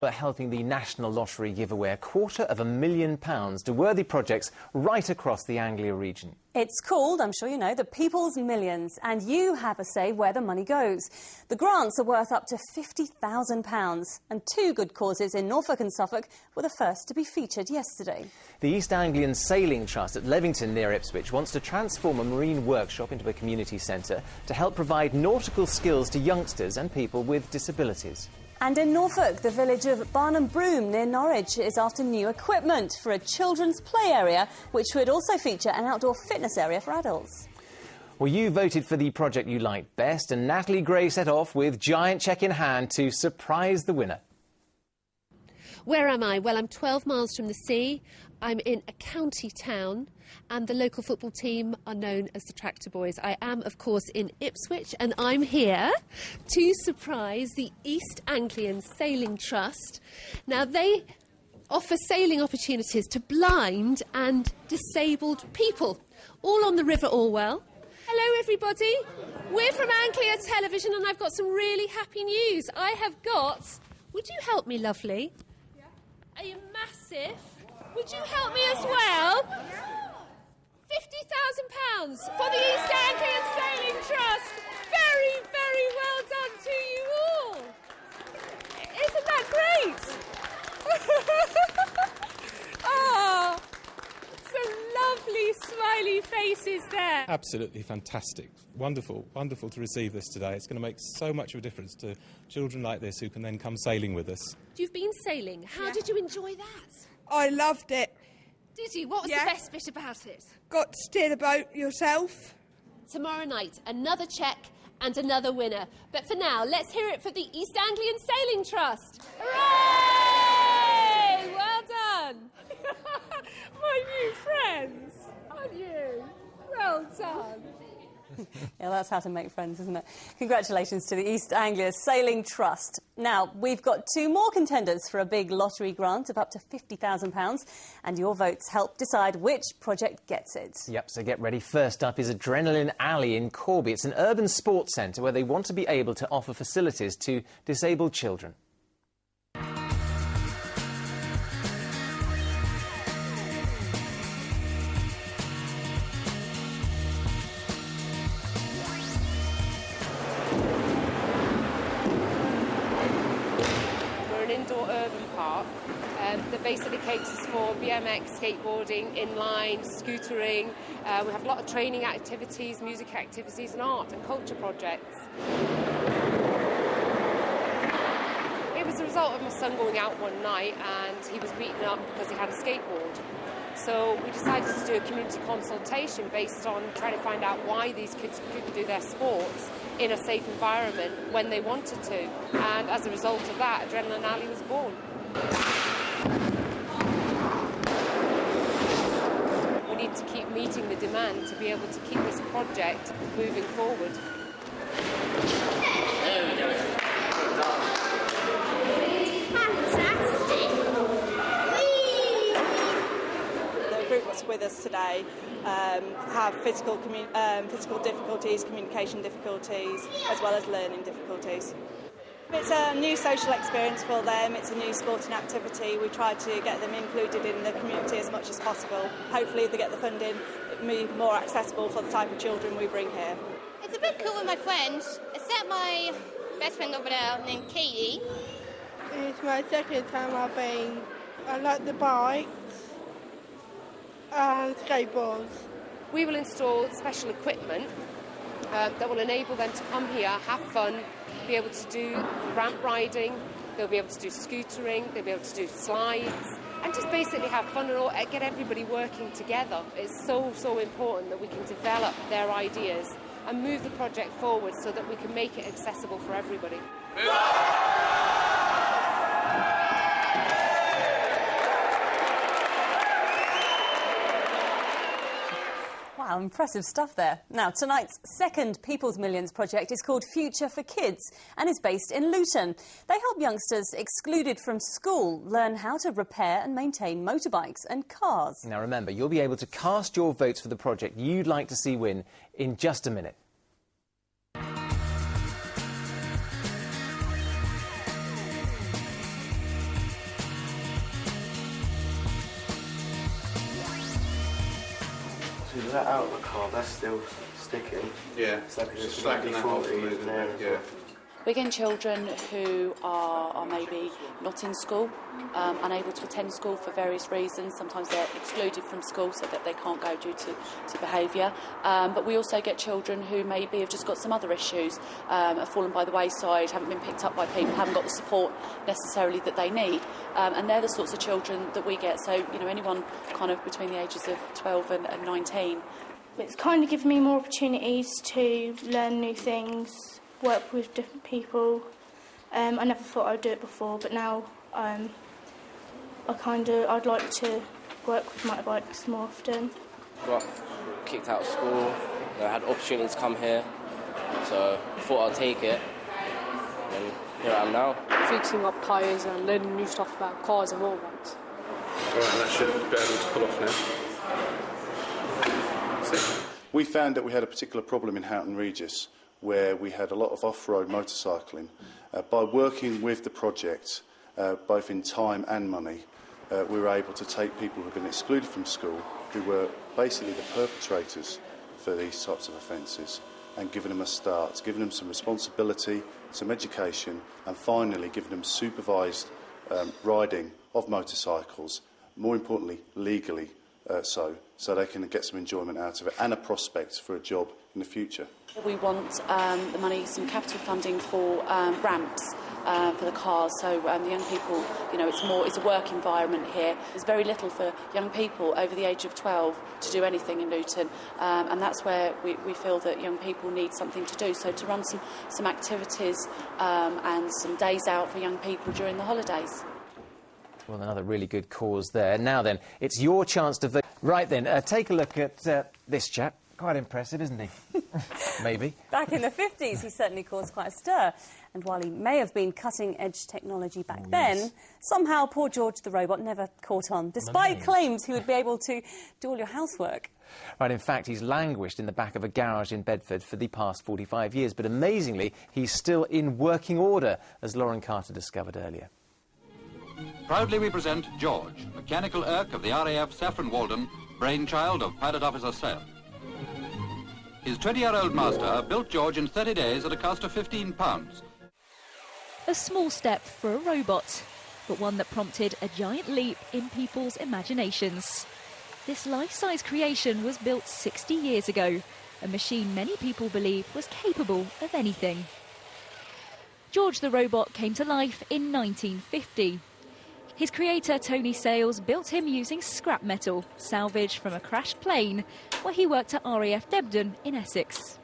But helping the National Lottery give away £250,000 to worthy projects right across the Anglia region. It's called, I'm sure you know, the People's Millions, and you have a say where the money goes. The grants are worth up to £50,000, and two good causes in Norfolk and Suffolk were the first to be featured yesterday. The East Anglian Sailing Trust at Levington near Ipswich wants to transform a marine workshop into a community centre to help provide nautical skills to youngsters and people with disabilities. And in Norfolk, the village of Barnham Broom near Norwich is after new equipment for a children's play area, which would also feature an outdoor fitness area for adults. Well, you voted for the project you liked best, and Natalie Gray set off with giant cheque in hand to surprise the winner. Where am I? Well, I'm 12 miles from the sea. I'm in a county town, and the local football team are known as the Tractor Boys. I am, of course, in Ipswich, and I'm here to surprise the East Anglian Sailing Trust. Now, they offer sailing opportunities to blind and disabled people, all on the River Orwell. Hello, everybody. We're from Anglia Television, and I've got some really happy news. I have got... Would you help me, lovely? Yeah. A massive... Would you help me as well? £50,000 for the East Anglian Sailing Trust. Very, very well done to you all. Isn't that great? Oh, some lovely smiley faces there. Absolutely fantastic. Wonderful, wonderful to receive this today. It's going to make so much of a difference to children like this who can then come sailing with us. You've been sailing. How did you enjoy that? I loved it. Did you? What was the best bit about it? Got to steer the boat yourself. Tomorrow night, another cheque and another winner. But for now, let's hear it for the East Anglian Sailing Trust. Hooray! Well done. My new friends, aren't you? Well done. Yeah, that's how to make friends, isn't it? Congratulations to the East Anglia Sailing Trust. Now, we've got two more contenders for a big lottery grant of up to £50,000, and your votes help decide which project gets it. Yep, so get ready. First up is Adrenaline Alley in Corby. It's an urban sports centre where they want to be able to offer facilities to disabled children. Indoor urban park that basically caters for BMX, skateboarding, inline, scootering. We have a lot of training activities, music activities and art and culture projects. It was the result of my son going out one night and he was beaten up because he had a skateboard. So we decided to do a community consultation based on trying to find out why these kids couldn't do their sports in a safe environment when they wanted to. And as a result of that, Adrenaline Alley was born. We need to keep meeting the demand to be able to keep this project moving forward. That's with us today have physical difficulties, communication difficulties, as well as learning difficulties. It's a new social experience for them, it's a new sporting activity. We try to get them included in the community as much as possible. Hopefully if they get the funding, it'll be more accessible for the type of children we bring here. It's a bit cool with my friends, except my best friend over there named Katie. It's my second time I've been. I like the bikes and skateboards. We will install special equipment that will enable them to come here, have fun, be able to do ramp riding, they'll be able to do scootering, they'll be able to do slides, and just basically have fun and get everybody working together. It's so, so important that we can develop their ideas and move the project forward so that we can make it accessible for everybody. Wow, impressive stuff there. Now, tonight's second People's Millions project is called Future for Kidz and is based in Luton. They help youngsters excluded from school learn how to repair and maintain motorbikes and cars. Now, remember, you'll be able to cast your votes for the project you'd like to see win in just a minute. you let out the car, that's still sticking. Yeah, it's like it's just slagging that off. Yeah. We're getting children who are maybe not in school, unable to attend school for various reasons. Sometimes they're excluded from school so that they can't go due to behaviour. But we also get children who maybe have just got some other issues, have fallen by the wayside, haven't been picked up by people, haven't got the support necessarily that they need. And they're the sorts of children that we get. So, you know, anyone kind of between the ages of 12 and 19. It's kind of given me more opportunities to learn new things, work with different people. I never thought I'd do it before, but now I'd like to work with motorbikes more often. Got kicked out of school, I had opportunities to come here, so I thought I'd take it, and here I am now. Fixing up tyres and learning new stuff about cars and motorbikes. Alright, that should be able to pull off now. We found that we had a particular problem in Houghton Regis where we had a lot of off-road motorcycling. By working with the project, both in time and money, we were able to take people who've been excluded from school, who were basically the perpetrators for these types of offences, and giving them a start, giving them some responsibility, some education, and finally giving them supervised riding of motorcycles, more importantly, legally so they can get some enjoyment out of it and a prospect for a job in the future. We want the money, some capital funding for ramps for the cars, so the young people, you know, it's a work environment here. There's very little for young people over the age of 12 to do anything in Luton, and that's where we feel that young people need something to do. So to run some activities and some days out for young people during the holidays. Well, another really good cause there. Now then, it's your chance to vote. Right then, take a look at this chap. Quite impressive, isn't he? Maybe. Back in the 50s, he certainly caused quite a stir. And while he may have been cutting-edge technology back then, somehow poor George the robot never caught on, despite claims he would be able to do all your housework. Right, in fact, he's languished in the back of a garage in Bedford for the past 45 years, but amazingly, he's still in working order, as Lauren Carter discovered earlier. Proudly we present George, mechanical Irk of the RAF Saffron Walden, brainchild of Pilot Officer Sale. His 20-year-old master built George in 30 days at a cost of £15. A small step for a robot, but one that prompted a giant leap in people's imaginations. This life-size creation was built 60 years ago, a machine many people believe was capable of anything. George the robot came to life in 1950. His creator, Tony Sales, built him using scrap metal, salvaged from a crashed plane, where he worked at RAF Debden in Essex.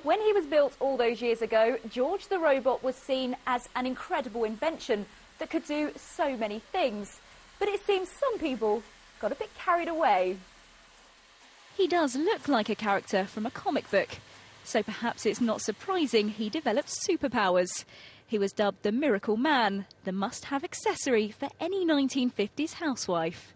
When he was built all those years ago, George the robot was seen as an incredible invention that could do so many things. But it seems some people got a bit carried away. He does look like a character from a comic book, so perhaps it's not surprising he developed superpowers. He was dubbed the Miracle Man, the must-have accessory for any 1950s housewife.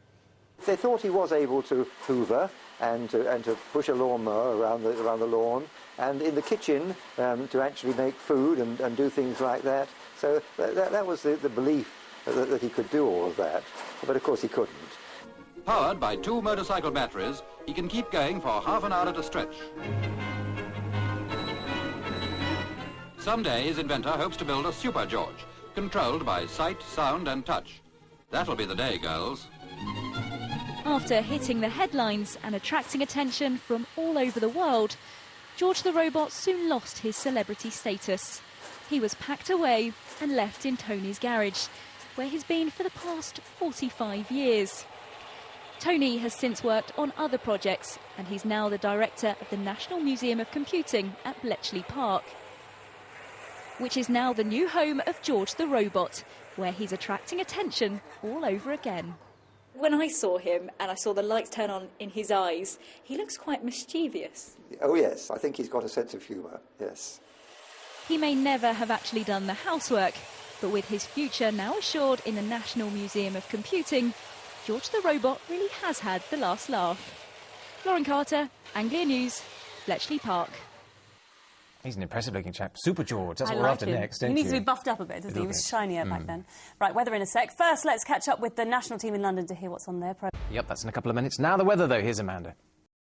They thought he was able to hoover and to push a lawnmower around the lawn, and in the kitchen to actually make food and do things like that. So that was the belief that he could do all of that, but of course he couldn't. Powered by 2 motorcycle batteries, he can keep going for half an hour at a stretch. Someday his inventor hopes to build a Super George, controlled by sight, sound and touch. That'll be the day, girls. After hitting the headlines and attracting attention from all over the world, George the robot soon lost his celebrity status. He was packed away and left in Tony's garage, where he's been for the past 45 years. Tony has since worked on other projects, and he's now the director of the National Museum of Computing at Bletchley Park, which is now the new home of George the robot, where he's attracting attention all over again. When I saw him and I saw the lights turn on in his eyes, he looks quite mischievous. Oh yes, I think he's got a sense of humour, yes. He may never have actually done the housework, but with his future now assured in the National Museum of Computing, George the robot really has had the last laugh. Lauren Carter, Anglia News, Bletchley Park. He's an impressive-looking chap. Super George, that's what we're like after him. next, don't He needs you? to be buffed up a bit, doesn't he? He was shinier back then. Right, weather in a sec. First, let's catch up with the national team in London to hear what's on their programme. Yep, that's in a couple of minutes. Now the weather, though. Here's Amanda.